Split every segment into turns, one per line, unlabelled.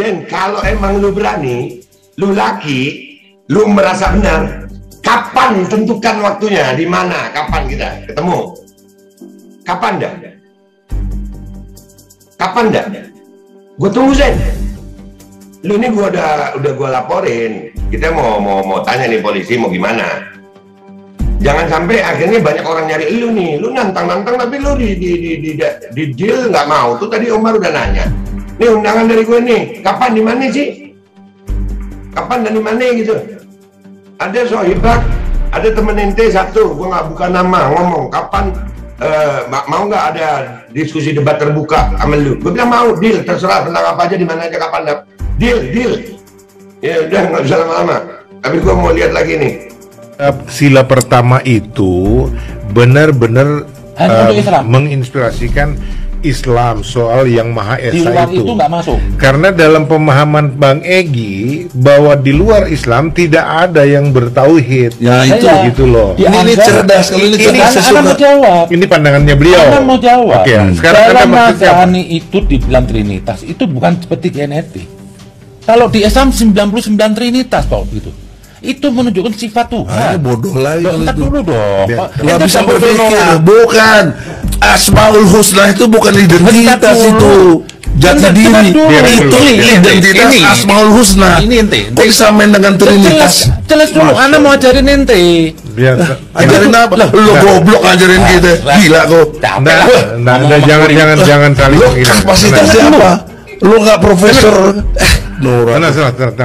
Zen, kalau emang lu berani, lu laki, lu merasa benar, kapan tentukan waktunya, di mana, kapan kita ketemu? Kapan dah? Kapan dah? Gue tunggu Zen. Lu ini udah gue laporin. Kita mau tanya nih polisi mau gimana. Jangan sampai akhirnya banyak orang nyari lu nih. Lu nantang tapi lu di deal nggak mau. Tuh tadi Omar udah nanya. Nih undangan dari gue nih. Kapan di mana sih? Kapan dan di mana gitu. Ada sohibak, ada temen ente satu. Gue nggak buka nama ngomong. Kapan mau nggak ada diskusi debat terbuka sama lu? Gue bilang mau, deal, terserah tentang apa aja, di mana aja, kapan dah. Deal. Ya udah nggak usah lama-lama. Tapi gue mau lihat lagi nih.
Sila pertama itu benar-benar menginspirasikan Islam soal yang Maha Esa.
Di luar itu nggak masuk.
Karena dalam pemahaman Bang Egy bahwa di luar Islam tidak ada yang bertauhid.
Ya itu
gitu loh.
Ini cerdas, kalau ini cerdas.
Anda mau jawab.
Ini pandangannya beliau.
Anda mau jawab.
Oke, sekarang
dalam
maksudnya
Nasrani itu dibilang Trinitas itu bukan seperti genetik. Kalau di Islam 99 Trinitas Pak gitu. Itu menunjukkan sifat Tuhan.
Bodoh lagi kalau itu.
Dulu dong.
Nggak bisa berpikir. Bukan. Asmaul Husna itu bukan identitas itu. Jati diri. Itu identitas Asmaul Husna.
Ini ente.
Kok disamain dengan Trinitas?
Jelas dulu. Anda mau ajarin ente.
biasa.
Ajarin apa? Lu goblok ajarin kita. Gila kok.
Jangan saling
Lu
menghina.
kapasitasnya apa? Lu nggak profesor. Nora.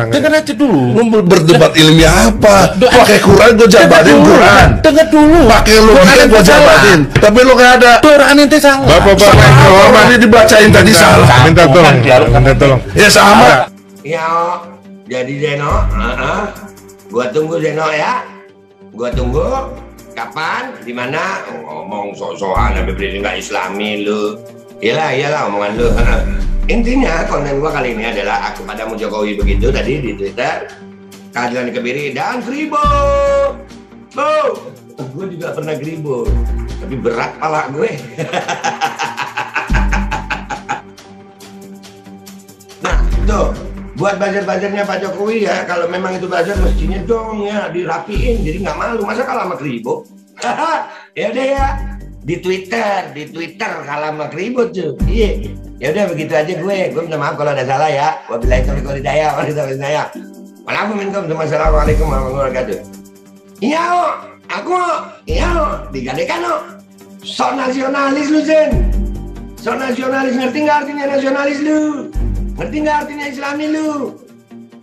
Dengar aja dulu.
Lu berdebat ilmiah apa? Pakai Quran gua jabatin Quran.
Dengar dulu.
Pakai logika gua jabatin. Tapi lu nggak ada.
Quran ente salah.
Bapak ini dibacain tadi salah.
Minta tolong.
Ya sama.
Ya, jadi Zeno, gua tunggu Zeno ya. Gua tunggu. Kapan? Di mana? Ngomong sok-sokan sampai berdiri nggak Islami lu. Iyalah omongan lu. Intinya konten gua kali ini adalah kepadamu Jokowi begitu tadi di Twitter, keadilan dikebiri dan kribo. Gue juga pernah kribo, tapi berat pala gue. Nah tuh, buat buzzer-buzzernya Pak Jokowi ya, kalau memang itu buzzer mestinya dong ya dirapiin, jadi nggak malu. Masa kalah sama kribo? Ya udah ya, di Twitter kalah sama kribo tuh. Iya. Ya udah begitu aja gue minta maaf kalau ada salah ya. Wabillahi taufiq wal hidayah. Wassalamualaikum warahmatullahi wabarakatuh. Iya, aku digadekan so nasionalis lu Zen. So nasionalis, ngerti nggak artinya nasionalis lu? Ngerti nggak artinya Islami lu?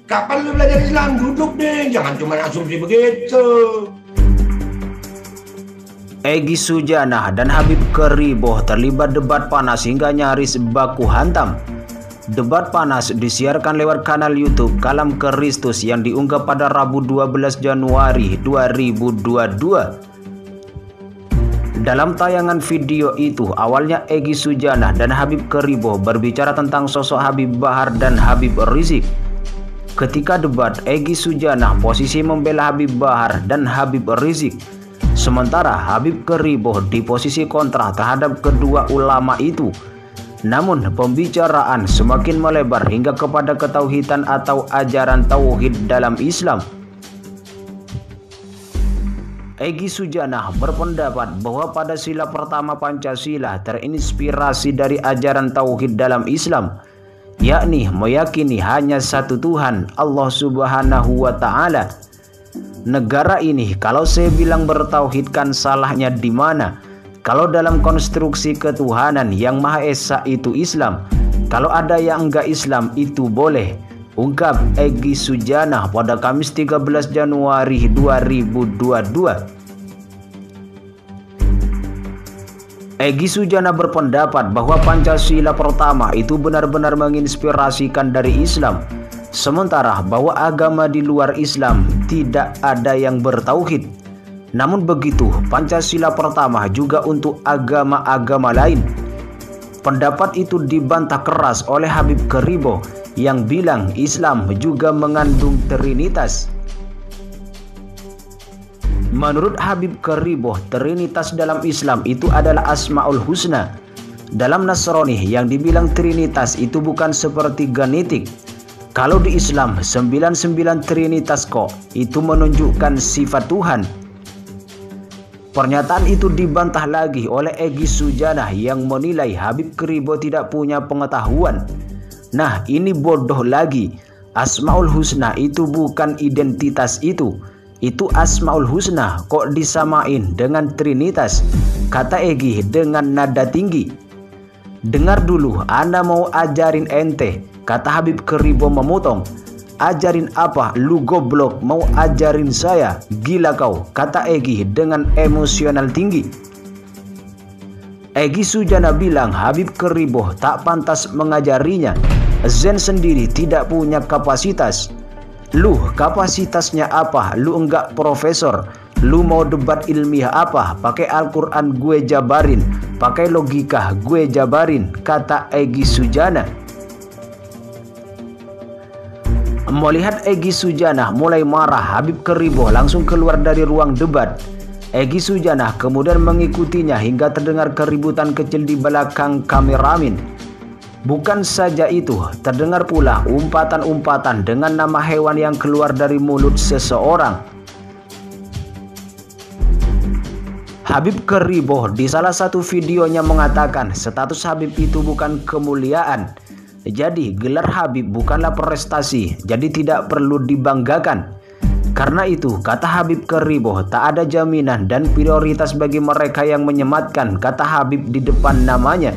Kapan lu belajar Islam? Duduk deh, jangan cuma asumsi begitu.
Egy Sujana dan Habib Keriboh terlibat debat panas hingga nyaris baku hantam. Debat panas disiarkan lewat kanal YouTube Kalam Kristus yang diunggah pada Rabu 12 Januari 2022. Dalam tayangan video itu, awalnya Egy Sujana dan Habib Keriboh berbicara tentang sosok Habib Bahar dan Habib Rizik. Ketika debat, Egy Sujana posisi membela Habib Bahar dan Habib Rizik. Sementara Habib Keriboh di posisi kontra terhadap kedua ulama itu. Namun pembicaraan semakin melebar hingga kepada ketauhidan atau ajaran tauhid dalam Islam. Egy Sujana berpendapat bahwa pada sila pertama Pancasila terinspirasi dari ajaran tauhid dalam Islam, yakni meyakini hanya satu Tuhan, Allah Subhanahu wa Ta'ala. Negara ini kalau saya bilang bertauhid kan salahnya di mana? Kalau dalam konstruksi ketuhanan yang Maha Esa itu Islam, kalau ada yang enggak Islam itu boleh. Ungkap Egy Sujana pada Kamis 13 Januari 2022. Egy Sujana berpendapat bahwa Pancasila pertama itu benar-benar menginspirasikan dari Islam. Sementara bahwa agama di luar Islam tidak ada yang bertauhid. Namun begitu, Pancasila pertama juga untuk agama-agama lain. Pendapat itu dibantah keras oleh Habib Keriboh yang bilang Islam juga mengandung Trinitas. Menurut Habib Keriboh, Trinitas dalam Islam itu adalah Asmaul Husna. Dalam Nasrani yang dibilang Trinitas itu bukan seperti genetik. Kalau di Islam 99 Trinitas kok, itu menunjukkan sifat Tuhan. Pernyataan itu dibantah lagi oleh Egy Sujana yang menilai Habib Keribo tidak punya pengetahuan. Nah, ini bodoh lagi. Asmaul Husna itu bukan identitas itu. Itu Asmaul Husna kok disamain dengan Trinitas, kata Egy dengan nada tinggi. Dengar dulu, Anda mau ajarin ente, kata Habib Keribo memotong. Ajarin apa? Lu goblok, mau ajarin saya? Gila kau, kata Egy dengan emosional tinggi. Egy Sujana bilang Habib Keribo tak pantas mengajarinya. Zen sendiri tidak punya kapasitas. Lu kapasitasnya apa? Lu enggak profesor. Lu mau debat ilmiah apa? Pakai Al-Quran gue jabarin, pakai logika gue jabarin, kata Egy Sujana. Melihat Egy Sujana mulai marah, Habib Keribo langsung keluar dari ruang debat. Egy Sujana kemudian mengikutinya hingga terdengar keributan kecil di belakang kameramen. Bukan saja itu, terdengar pula umpatan-umpatan dengan nama hewan yang keluar dari mulut seseorang. Habib Keribo di salah satu videonya mengatakan status Habib itu bukan kemuliaan. Jadi gelar Habib bukanlah prestasi, jadi tidak perlu dibanggakan. Karena itu, kata Habib Keribo, tak ada jaminan dan prioritas bagi mereka yang menyematkan kata Habib di depan namanya.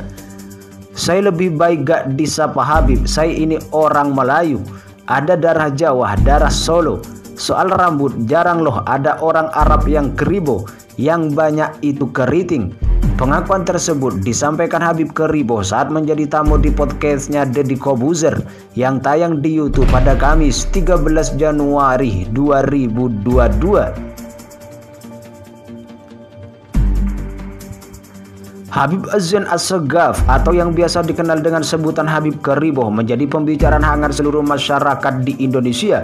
Saya lebih baik gak disapa Habib, saya ini orang Melayu. Ada darah Jawa, darah Solo. Soal rambut, jarang loh ada orang Arab yang Keribo, yang banyak itu keriting. Pengakuan tersebut disampaikan Habib Keribo saat menjadi tamu di podcastnya Deddy Kobuzer yang tayang di YouTube pada Kamis 13 Januari 2022. Habib Zen Assegaf atau yang biasa dikenal dengan sebutan Habib Keribo menjadi pembicaraan hangat seluruh masyarakat di Indonesia.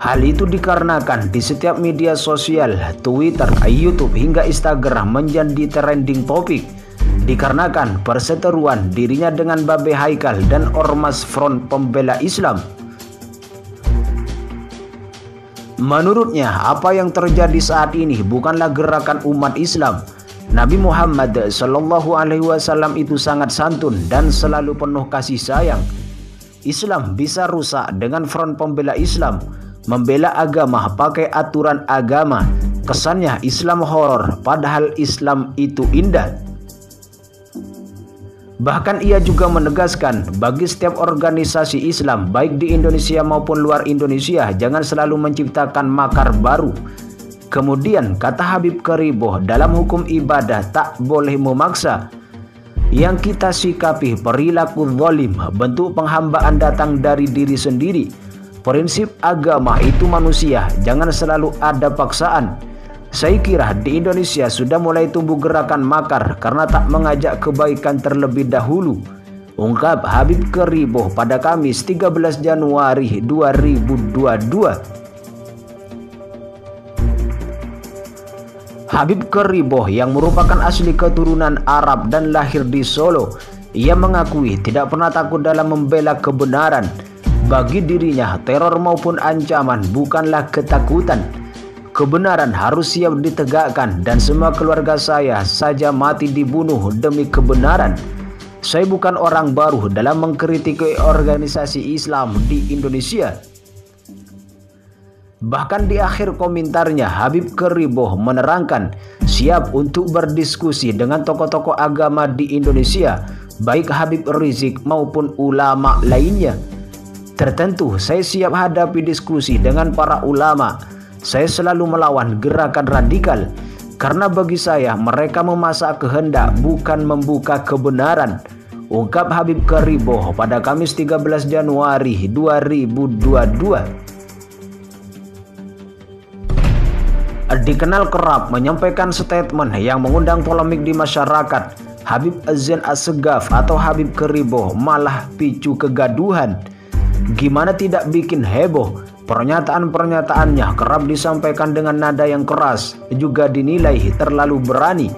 Hal itu dikarenakan di setiap media sosial, Twitter, YouTube hingga Instagram menjadi trending topik. Dikarenakan perseteruan dirinya dengan Babe Haikal dan Ormas Front Pembela Islam. Menurutnya, apa yang terjadi saat ini bukanlah gerakan umat Islam. Nabi Muhammad SAW itu sangat santun dan selalu penuh kasih sayang. Islam bisa rusak dengan Front Pembela Islam. Membela agama pakai aturan agama. Kesannya Islam horor, padahal Islam itu indah. Bahkan ia juga menegaskan bagi setiap organisasi Islam baik di Indonesia maupun luar Indonesia jangan selalu menciptakan makar baru. Kemudian kata Habib Keribo, dalam hukum ibadah tak boleh memaksa. Yang kita sikapi perilaku zalim, bentuk penghambaan datang dari diri sendiri. Prinsip agama itu manusia, jangan selalu ada paksaan. Saya kira di Indonesia sudah mulai tumbuh gerakan makar karena tak mengajak kebaikan terlebih dahulu, ungkap Habib Keribo pada Kamis 13 Januari 2022. Habib Keribo yang merupakan asli keturunan Arab dan lahir di Solo, ia mengakui tidak pernah takut dalam membela kebenaran. Bagi dirinya, teror maupun ancaman bukanlah ketakutan. Kebenaran harus siap ditegakkan dan semua keluarga saya saja mati dibunuh demi kebenaran. Saya bukan orang baru dalam mengkritik organisasi Islam di Indonesia. Bahkan di akhir komentarnya, Habib Keribo menerangkan siap untuk berdiskusi dengan tokoh-tokoh agama di Indonesia, baik Habib Rizik maupun ulama lainnya. Tertentu saya siap hadapi diskusi dengan para ulama. Saya selalu melawan gerakan radikal karena bagi saya mereka memasak kehendak bukan membuka kebenaran, ungkap Habib Keribo pada Kamis 13 Januari 2022. Dikenal kerap menyampaikan statement yang mengundang polemik di masyarakat, Habib Zen Assegaf atau Habib Keribo malah picu kegaduhan. Gimana tidak bikin heboh? Pernyataan-pernyataannya kerap disampaikan dengan nada yang keras, juga dinilai terlalu berani.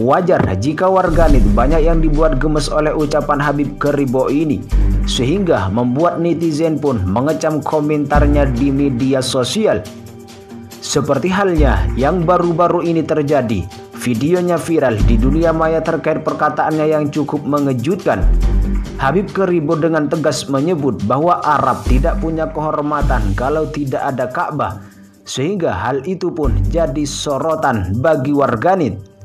Wajar jika warganet banyak yang dibuat gemes oleh ucapan Habib Keribo ini. sehingga membuat netizen pun mengecam komentarnya di media sosial. Seperti halnya yang baru-baru ini terjadi, videonya viral di dunia maya terkait perkataannya yang cukup mengejutkan. Habib Keribo dengan tegas menyebut bahwa Arab tidak punya kehormatan kalau tidak ada Ka'bah, sehingga hal itu pun jadi sorotan bagi warganet.